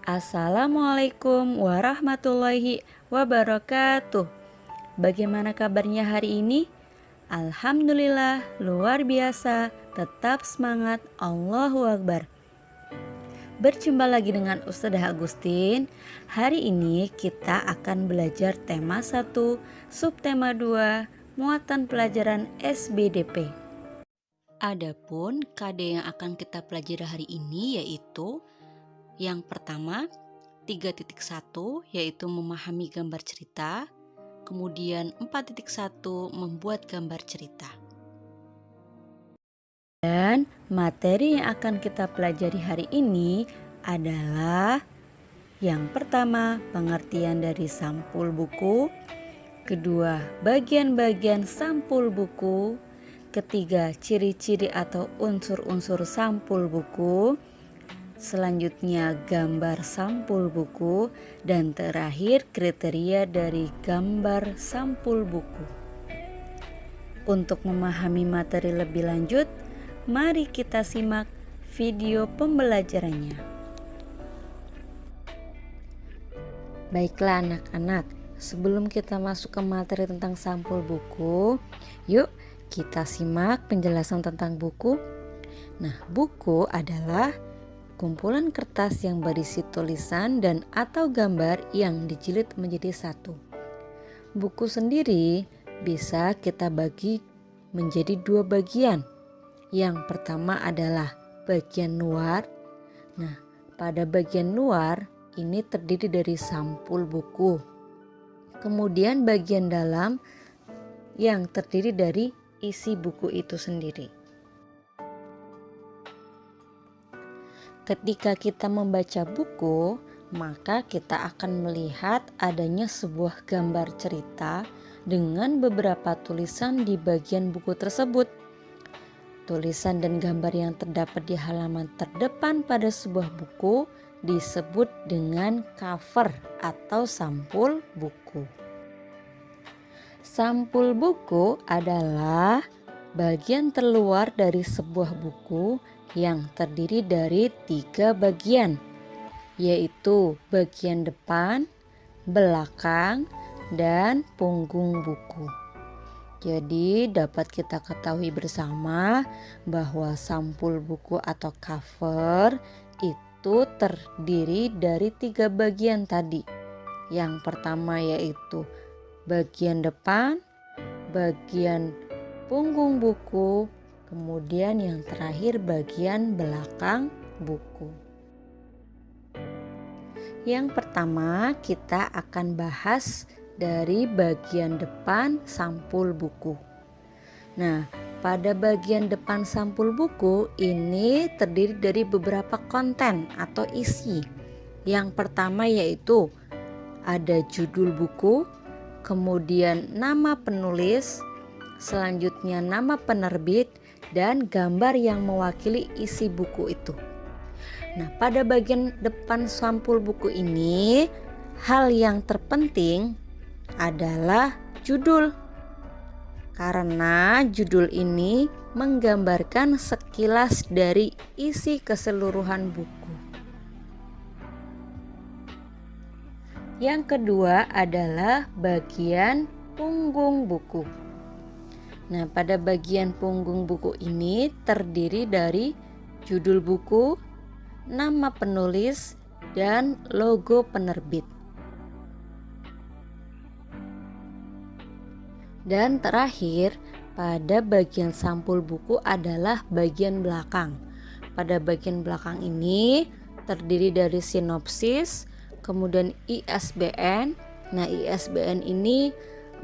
Assalamualaikum warahmatullahi wabarakatuh. Bagaimana kabarnya hari ini? Alhamdulillah, luar biasa. Tetap semangat. Allahu Akbar. Berjumpa lagi dengan Ustadzah Agustin. Hari ini kita akan belajar tema 1, subtema 2, muatan pelajaran SBDP. Adapun KD yang akan kita pelajari hari ini yaitu yang pertama 3.1 yaitu memahami gambar cerita. Kemudian 4.1 membuat gambar cerita. Dan materi yang akan kita pelajari hari ini adalah yang pertama pengertian dari sampul buku, kedua bagian-bagian sampul buku, ketiga ciri-ciri atau unsur-unsur sampul buku, selanjutnya gambar sampul buku, dan terakhir kriteria dari gambar sampul buku. Untuk memahami materi lebih lanjut, mari kita simak video pembelajarannya. Baiklah anak-anak, sebelum kita masuk ke materi tentang sampul buku, yuk kita simak penjelasan tentang buku. Nah, buku adalah kumpulan kertas yang berisi tulisan dan atau gambar yang dijilid menjadi satu. Buku sendiri bisa kita bagi menjadi dua bagian. Yang pertama adalah bagian luar. Nah, pada bagian luar ini terdiri dari sampul buku. Kemudian bagian dalam yang terdiri dari isi buku itu sendiri. Ketika kita membaca buku, maka kita akan melihat adanya sebuah gambar cerita dengan beberapa tulisan di bagian buku tersebut. Tulisan dan gambar yang terdapat di halaman terdepan pada sebuah buku disebut dengan cover atau sampul buku. Sampul buku adalah bagian terluar dari sebuah buku yang terdiri dari 3 bagian, yaitu bagian depan, belakang, dan punggung buku. Jadi dapat kita ketahui bersama bahwa sampul buku atau cover itu terdiri dari 3 bagian tadi. Yang pertama yaitu bagian depan, bagian punggung buku, kemudian yang terakhir bagian belakang buku. Yang pertama kita akan bahas dari bagian depan sampul buku. Nah, pada bagian depan sampul buku ini terdiri dari beberapa konten atau isi. Yang pertama yaitu ada judul buku, kemudian nama penulis, selanjutnya nama penerbit, dan gambar yang mewakili isi buku itu. Nah, pada bagian depan sampul buku ini, hal yang terpenting adalah judul. Karena judul ini menggambarkan sekilas dari isi keseluruhan buku. Yang kedua adalah bagian punggung buku. Nah, pada bagian punggung buku ini terdiri dari judul buku, nama penulis, dan logo penerbit. Dan terakhir, pada bagian sampul buku adalah bagian belakang. Pada bagian belakang ini terdiri dari sinopsis, kemudian ISBN. Nah, ISBN ini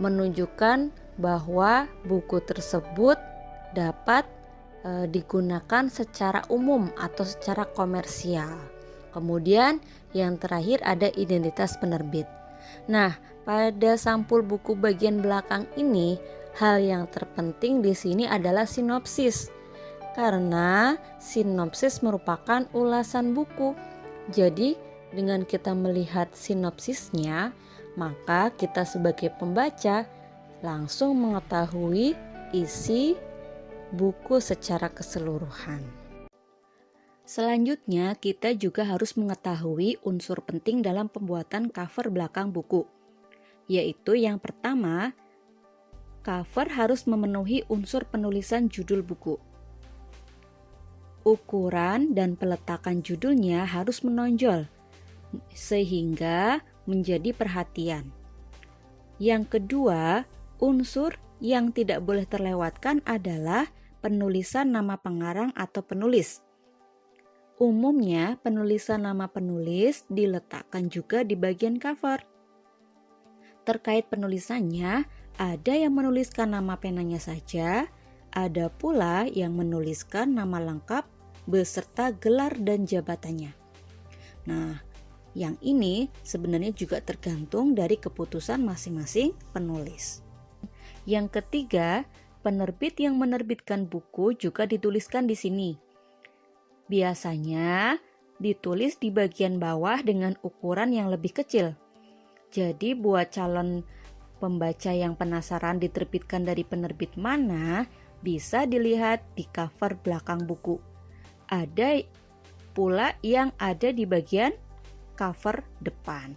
menunjukkan bahwa buku tersebut dapat digunakan secara umum atau secara komersial. Kemudian yang terakhir ada identitas penerbit. Nah, pada sampul buku bagian belakang ini hal yang terpenting di sini adalah sinopsis. Karena sinopsis merupakan ulasan buku. Jadi dengan kita melihat sinopsisnya, maka kita sebagai pembaca langsung mengetahui isi buku secara keseluruhan. Selanjutnya, kita juga harus mengetahui unsur penting dalam pembuatan cover belakang buku, yaitu yang pertama, cover harus memenuhi unsur penulisan judul buku. Ukuran dan peletakan judulnya harus menonjol, sehingga menjadi perhatian. Yang kedua, unsur yang tidak boleh terlewatkan adalah penulisan nama pengarang atau penulis. Umumnya, penulisan nama penulis diletakkan juga di bagian cover. Terkait penulisannya, ada yang menuliskan nama penanya saja, ada pula yang menuliskan nama lengkap beserta gelar dan jabatannya. Nah, yang ini sebenarnya juga tergantung dari keputusan masing-masing penulis. Yang ketiga, penerbit yang menerbitkan buku juga dituliskan di sini. Biasanya ditulis di bagian bawah dengan ukuran yang lebih kecil. Jadi buat calon pembaca yang penasaran diterbitkan dari penerbit mana, bisa dilihat di cover belakang buku. Ada pula yang ada di bagian cover depan.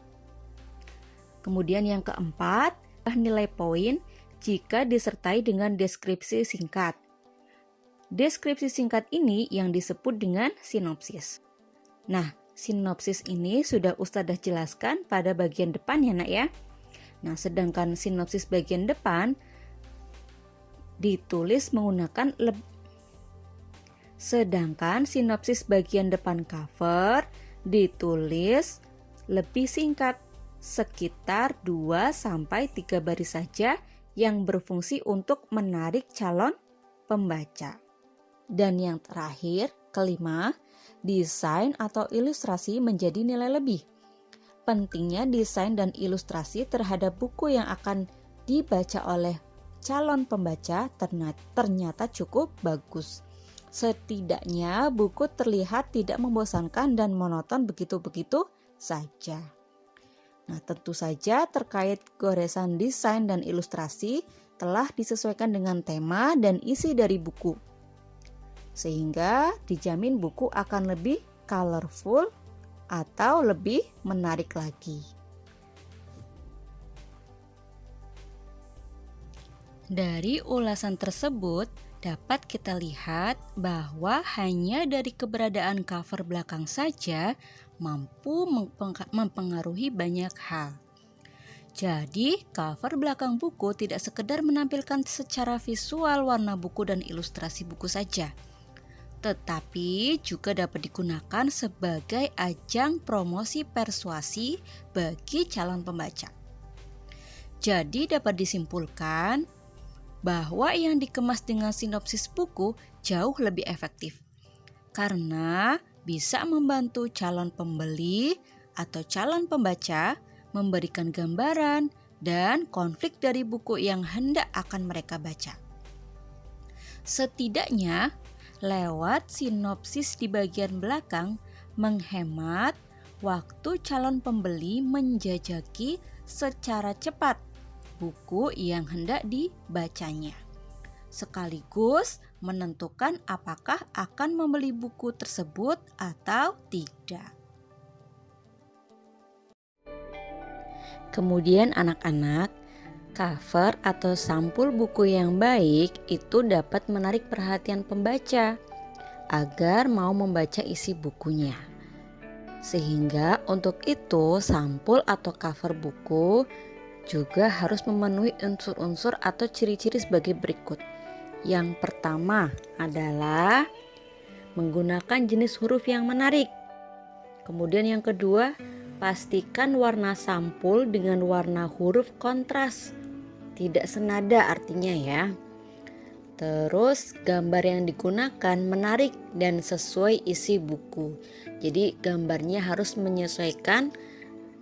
Kemudian yang keempat, nilai poin jika disertai dengan deskripsi singkat. Deskripsi singkat ini yang disebut dengan sinopsis. Nah, sinopsis ini sudah Ustadzah jelaskan pada bagian depan ya nak ya. Nah, sedangkan sinopsis bagian depan ditulis menggunakan sedangkan sinopsis bagian depan cover ditulis lebih singkat, sekitar 2-3 baris saja yang berfungsi untuk menarik calon pembaca. Dan yang terakhir, kelima, desain atau ilustrasi menjadi nilai lebih. Pentingnya desain dan ilustrasi terhadap buku yang akan dibaca oleh calon pembaca ternyata cukup bagus. Setidaknya buku terlihat tidak membosankan dan monoton begitu-begitu saja. Nah, tentu saja terkait goresan desain dan ilustrasi telah disesuaikan dengan tema dan isi dari buku. Sehingga dijamin buku akan lebih colorful atau lebih menarik lagi. Dari ulasan tersebut dapat kita lihat bahwa hanya dari keberadaan cover belakang saja mampu mempengaruhi banyak hal. Jadi, cover belakang buku tidak sekedar menampilkan secara visual warna buku dan ilustrasi buku saja, tetapi juga dapat digunakan sebagai ajang promosi persuasi bagi calon pembaca. Jadi dapat disimpulkan bahwa yang dikemas dengan sinopsis buku jauh lebih efektif karena bisa membantu calon pembeli atau calon pembaca memberikan gambaran dan konflik dari buku yang hendak akan mereka baca. Setidaknya lewat sinopsis di bagian belakang menghemat waktu calon pembeli menjajaki secara cepat buku yang hendak dibacanya, sekaligus menentukan apakah akan membeli buku tersebut atau tidak. Kemudian anak-anak, cover atau sampul buku yang baik itu dapat menarik perhatian pembaca agar mau membaca isi bukunya. Sehingga untuk itu sampul atau cover buku juga harus memenuhi unsur-unsur atau ciri-ciri sebagai berikut. Yang pertama adalah menggunakan jenis huruf yang menarik. Kemudian yang kedua, pastikan warna sampul dengan warna huruf kontras, tidak senada artinya ya. Terus gambar yang digunakan menarik dan sesuai isi buku. Jadi gambarnya harus menyesuaikan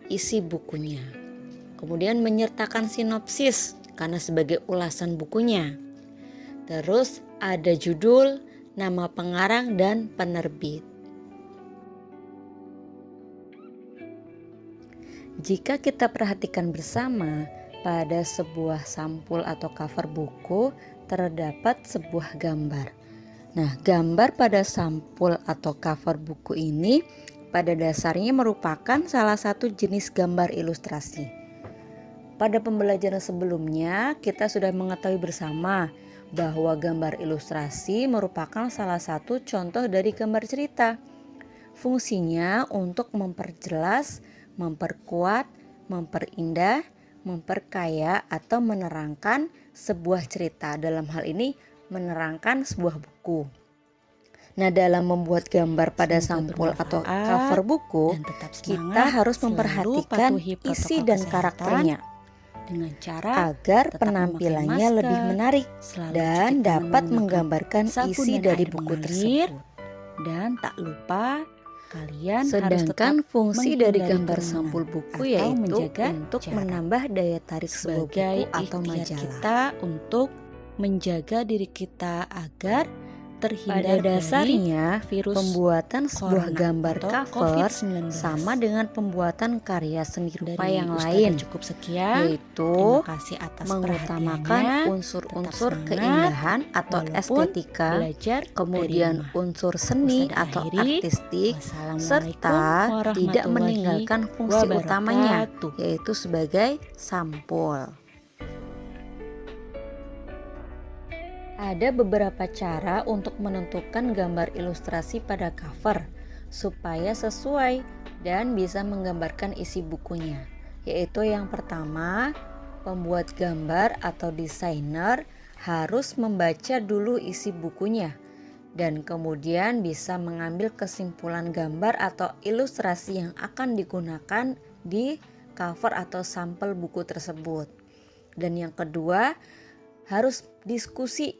isi bukunya. Kemudian menyertakan sinopsis karena sebagai ulasan bukunya. Terus ada judul, nama pengarang dan penerbit. Jika kita perhatikan bersama, pada sebuah sampul atau cover buku terdapat sebuah gambar. Nah, gambar pada sampul atau cover buku ini pada dasarnya merupakan salah satu jenis gambar ilustrasi. Pada pembelajaran sebelumnya, kita sudah mengetahui bersama bahwa gambar ilustrasi merupakan salah satu contoh dari gambar cerita. Fungsinya untuk memperjelas, memperkuat, memperindah, memperkaya atau menerangkan sebuah cerita. Dalam hal ini menerangkan sebuah buku. Nah, dalam membuat gambar pada sampul atau cover buku, kita harus memperhatikan isi dan karakternya dengan cara agar penampilannya lebih menarik dan dapat menggambarkan isi dari buku tersebut. Dan tak lupa kalian sedangkan harus fungsi dari gambar sampul buku yaitu menjaga untuk jarak. menambah daya tarik sebuah Sebagai buku atau ikhtiar majalah. kita untuk menjaga diri kita agar Pada terhindar dasarnya, dari virus pembuatan sebuah corona gambar atau cover COVID-19. sama dengan pembuatan karya seni rupa Dari yang Ustazah lain, cukup sekian. yaitu Terima kasih atas mengutamakan perhatiannya. unsur-unsur Tetap semangat, keindahan atau walaupun estetika, belajar kemudian dari rumah. unsur seni Ustazah atau akhiri. artistik, Wassalamualaikum serta tidak warahmatullahi meninggalkan fungsi utamanya, wabarakatuh. yaitu sebagai sampul. Ada beberapa cara untuk menentukan gambar ilustrasi pada cover supaya sesuai dan bisa menggambarkan isi bukunya. Yaitu yang pertama, pembuat gambar atau desainer harus membaca dulu isi bukunya dan kemudian bisa mengambil kesimpulan gambar atau ilustrasi yang akan digunakan di cover atau sampel buku tersebut. Dan yang kedua, harus diskusi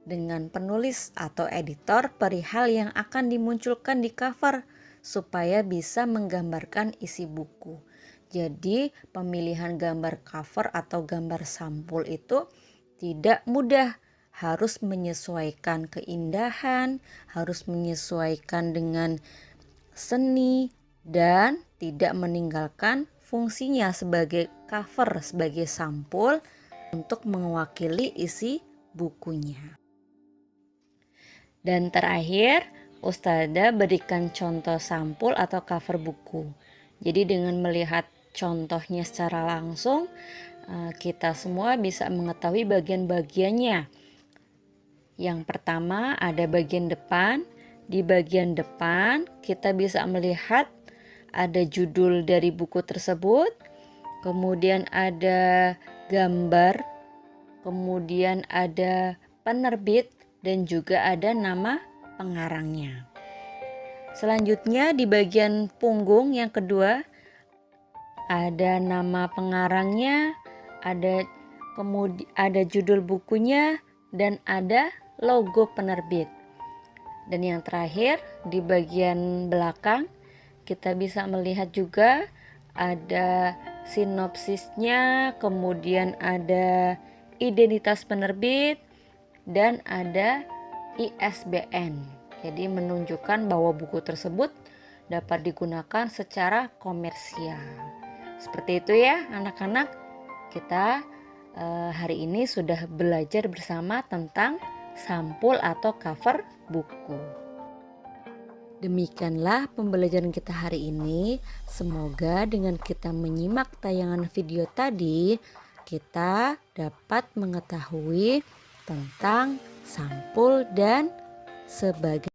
dengan penulis atau editor perihal yang akan dimunculkan di cover supaya bisa menggambarkan isi buku. Jadi pemilihan gambar cover atau gambar sampul itu tidak mudah, harus menyesuaikan keindahan, harus menyesuaikan dengan seni dan tidak meninggalkan fungsinya sebagai cover, sebagai sampul untuk mewakili isi bukunya. Dan terakhir, Ustazah berikan contoh sampul atau cover buku. Jadi dengan melihat contohnya secara langsung, kita semua bisa mengetahui bagian-bagiannya. Yang pertama ada bagian depan. Di bagian depan kita bisa melihat ada judul dari buku tersebut, kemudian ada gambar, kemudian ada penerbit, dan juga ada nama pengarangnya. Selanjutnya di bagian punggung yang kedua ada nama pengarangnya, ada judul bukunya, dan ada logo penerbit. Dan yang terakhir di bagian belakang kita bisa melihat juga ada sinopsisnya, kemudian ada identitas penerbit, dan ada ISBN. Jadi menunjukkan bahwa buku tersebut dapat digunakan secara komersial. Seperti itu ya anak-anak. Kita hari ini sudah belajar bersama tentang sampul atau cover buku. Demikianlah pembelajaran kita hari ini. Semoga dengan kita menyimak tayangan video tadi, kita dapat mengetahui tentang sampul dan sebagainya.